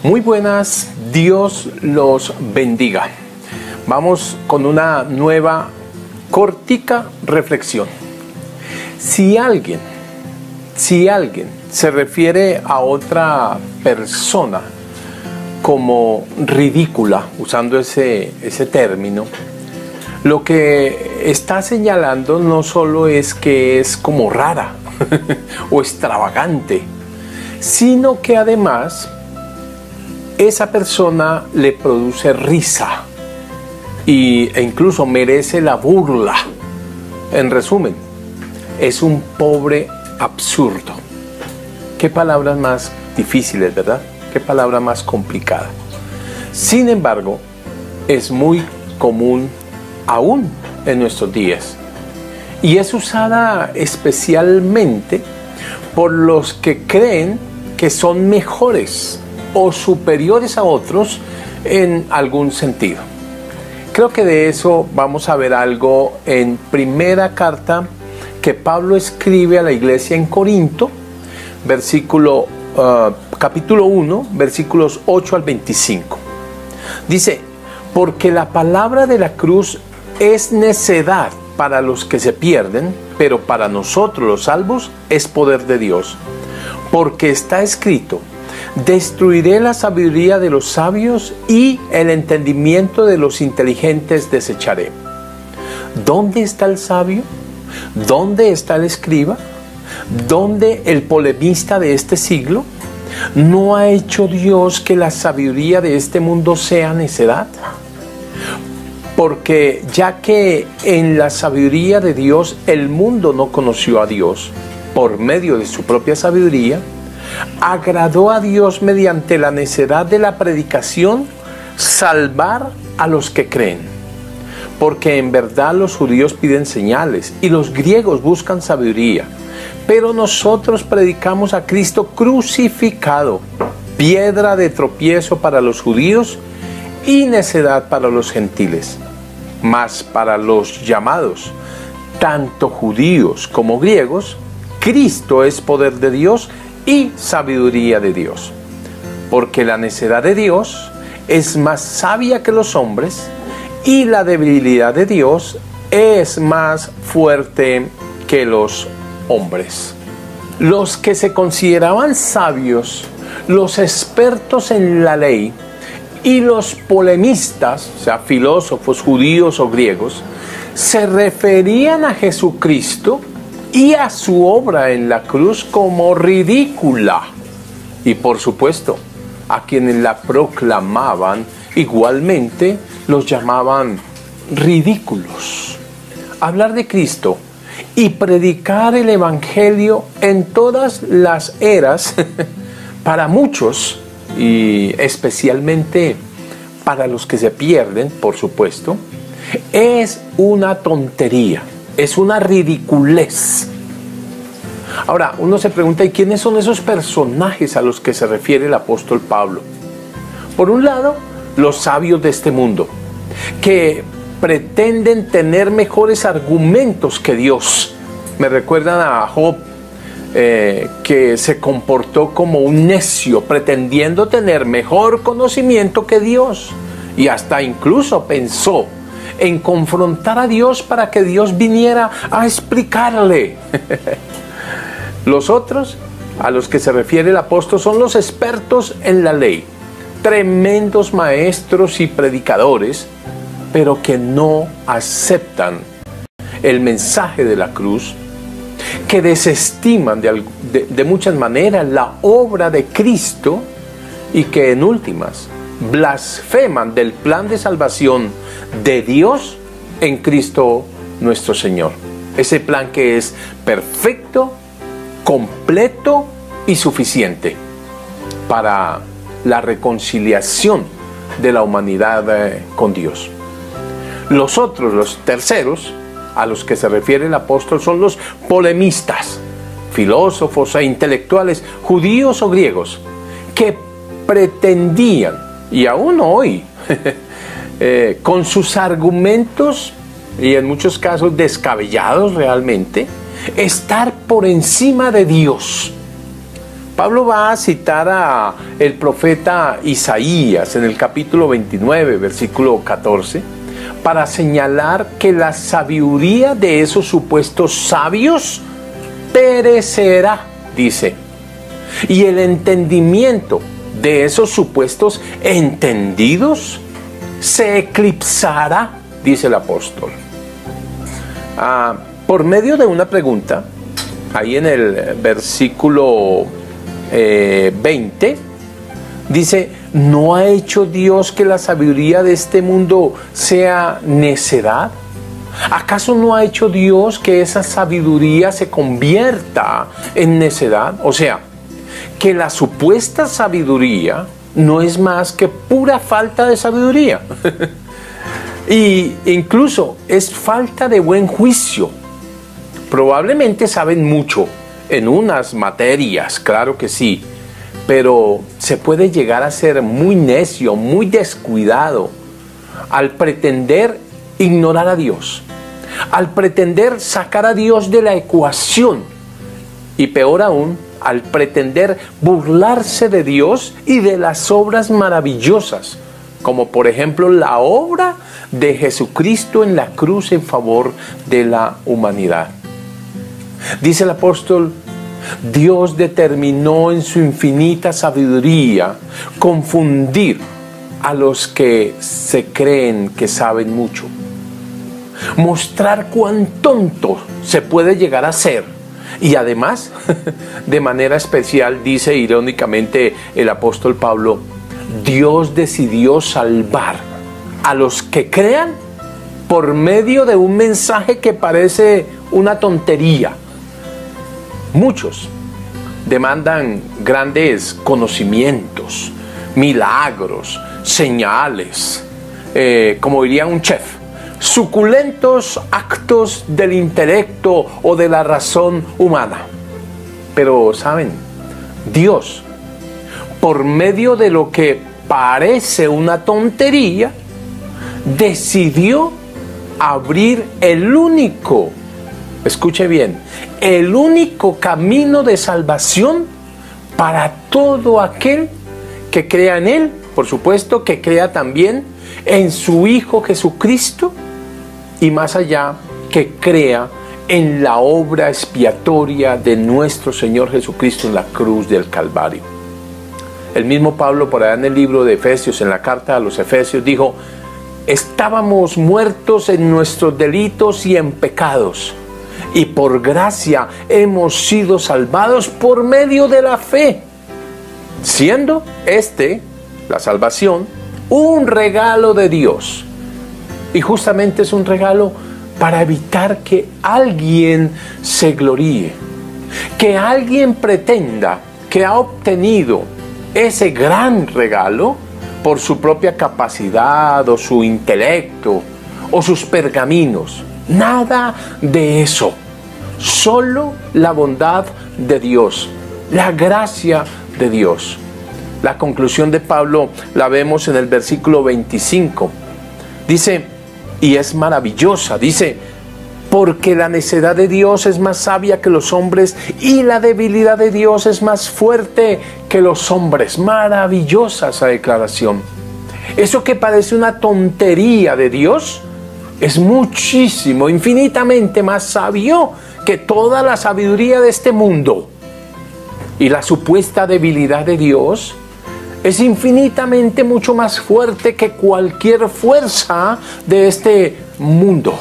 Muy buenas, Dios los bendiga. Vamos con una nueva cortica reflexión. Si alguien se refiere a otra persona como ridícula, usando ese término, lo que está señalando no solo es que es como rara o extravagante, sino que además esa persona le produce risa e incluso merece la burla. En resumen, es un pobre absurdo. Qué palabras más difíciles, ¿verdad? Qué palabra más complicada. Sin embargo, es muy común aún en nuestros días y es usada especialmente por los que creen que son mejores o superiores a otros en algún sentido. Creo que de eso vamos a ver algo en primera carta que Pablo escribe a la iglesia en Corinto, capítulo 1, versículos 8 al 25. Dice: porque la palabra de la cruz es necedad para los que se pierden, pero para nosotros los salvos es poder de Dios. Porque está escrito: destruiré la sabiduría de los sabios y el entendimiento de los inteligentes desecharé. ¿Dónde está el sabio? ¿Dónde está el escriba? ¿Dónde el polemista de este siglo? ¿No ha hecho Dios que la sabiduría de este mundo sea necedad? Porque ya que en la sabiduría de Dios el mundo no conoció a Dios por medio de su propia sabiduría, agradó a Dios mediante la necedad de la predicación salvar a los que creen. Porque en verdad los judíos piden señales y los griegos buscan sabiduría, pero nosotros predicamos a Cristo crucificado, piedra de tropiezo para los judíos y necedad para los gentiles. Mas para los llamados, tanto judíos como griegos, Cristo es poder de Dios y sabiduría de Dios. Porque la necedad de Dios es más sabia que los hombres, y la debilidad de Dios es más fuerte que los hombres. Los que se consideraban sabios, los expertos en la ley y los polemistas, o sea, filósofos judíos o griegos, se referían a Jesucristo y a su obra en la cruz como ridícula. Y por supuesto, a quienes la proclamaban igualmente los llamaban ridículos. Hablar de Cristo y predicar el Evangelio en todas las eras, para muchos, y especialmente para los que se pierden, por supuesto, es una tontería, es una ridiculez. Ahora, uno se pregunta: ¿y quiénes son esos personajes a los que se refiere el apóstol Pablo? Por un lado, los sabios de este mundo, que pretenden tener mejores argumentos que Dios. Me recuerdan a Job, que se comportó como un necio, pretendiendo tener mejor conocimiento que Dios, y hasta incluso pensó en confrontar a Dios para que Dios viniera a explicarle. Los otros, a los que se refiere el apóstol, son los expertos en la ley, tremendos maestros y predicadores, pero que no aceptan el mensaje de la cruz, que desestiman de muchas maneras la obra de Cristo y que en últimas blasfeman del plan de salvación de Dios en Cristo nuestro Señor. Ese plan que es perfecto, completo y suficiente para la reconciliación de la humanidad con Dios. Los otros, los terceros, a los que se refiere el apóstol, son los polemistas, filósofos e intelectuales, judíos o griegos, que pretendían, y aún hoy, con sus argumentos, y en muchos casos descabellados realmente, estar por encima de Dios, Pablo va a citar a el profeta Isaías en el capítulo 29, versículo 14, para señalar que la sabiduría de esos supuestos sabios perecerá, dice, y el entendimiento de esos supuestos entendidos se eclipsará, dice el apóstol. Por medio de una pregunta, ahí en el versículo 20, dice: ¿no ha hecho Dios que la sabiduría de este mundo sea necedad? ¿Acaso no ha hecho Dios que esa sabiduría se convierta en necedad? O sea, que la supuesta sabiduría no es más que pura falta de sabiduría. Y incluso es falta de buen juicio. Probablemente saben mucho en unas materias, claro que sí, pero se puede llegar a ser muy necio, muy descuidado al pretender ignorar a Dios, al pretender sacar a Dios de la ecuación y peor aún, al pretender burlarse de Dios y de las obras maravillosas, como por ejemplo la obra de Jesucristo en la cruz en favor de la humanidad. Dice el apóstol: Dios determinó en su infinita sabiduría confundir a los que se creen que saben mucho, mostrar cuán tonto se puede llegar a ser. Y además, de manera especial, dice irónicamente el apóstol Pablo, Dios decidió salvar a los que crean por medio de un mensaje que parece una tontería. Muchos demandan grandes conocimientos, milagros, señales, como diría un chef, suculentos actos del intelecto o de la razón humana. Pero, ¿saben? Dios, por medio de lo que parece una tontería, decidió abrir el único, escuche bien, el único camino de salvación para todo aquel que crea en Él, por supuesto, que crea también en su Hijo Jesucristo, y más allá, que crea en la obra expiatoria de nuestro Señor Jesucristo en la cruz del Calvario. El mismo Pablo, por allá en el libro de Efesios, en la carta a los Efesios, dijo: estábamos muertos en nuestros delitos y en pecados, y por gracia hemos sido salvados por medio de la fe, siendo la salvación, un regalo de Dios. Y justamente es un regalo para evitar que alguien se gloríe, que alguien pretenda que ha obtenido ese gran regalo por su propia capacidad o su intelecto o sus pergaminos. Nada de eso. Solo la bondad de Dios, la gracia de Dios. La conclusión de Pablo la vemos en el versículo 25. Dice, y es maravillosa, dice: porque la necedad de Dios es más sabia que los hombres y la debilidad de Dios es más fuerte que los hombres. Maravillosa esa declaración. Eso que parece una tontería de Dios es muchísimo, infinitamente más sabio que toda la sabiduría de este mundo. Y la supuesta debilidad de Dios es infinitamente mucho más fuerte que cualquier fuerza de este mundo.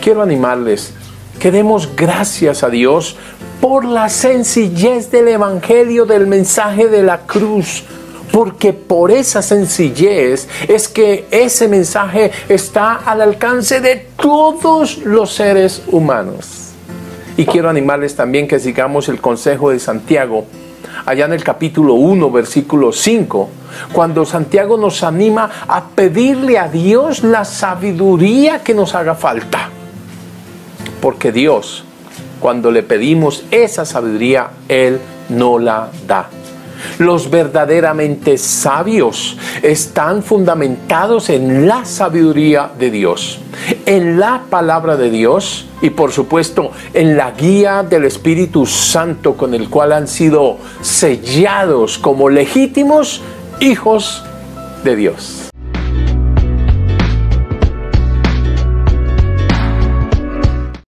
Quiero animarles que demos gracias a Dios por la sencillez del Evangelio, del mensaje de la cruz, porque por esa sencillez es que ese mensaje está al alcance de todos los seres humanos. Y quiero animarles también que sigamos el consejo de Santiago, allá en el capítulo 1, versículo 5, cuando Santiago nos anima a pedirle a Dios la sabiduría que nos haga falta. Porque Dios, cuando le pedimos esa sabiduría, Él no la da. Los verdaderamente sabios están fundamentados en la sabiduría de Dios, en la palabra de Dios y por supuesto en la guía del Espíritu Santo con el cual han sido sellados como legítimos hijos de Dios.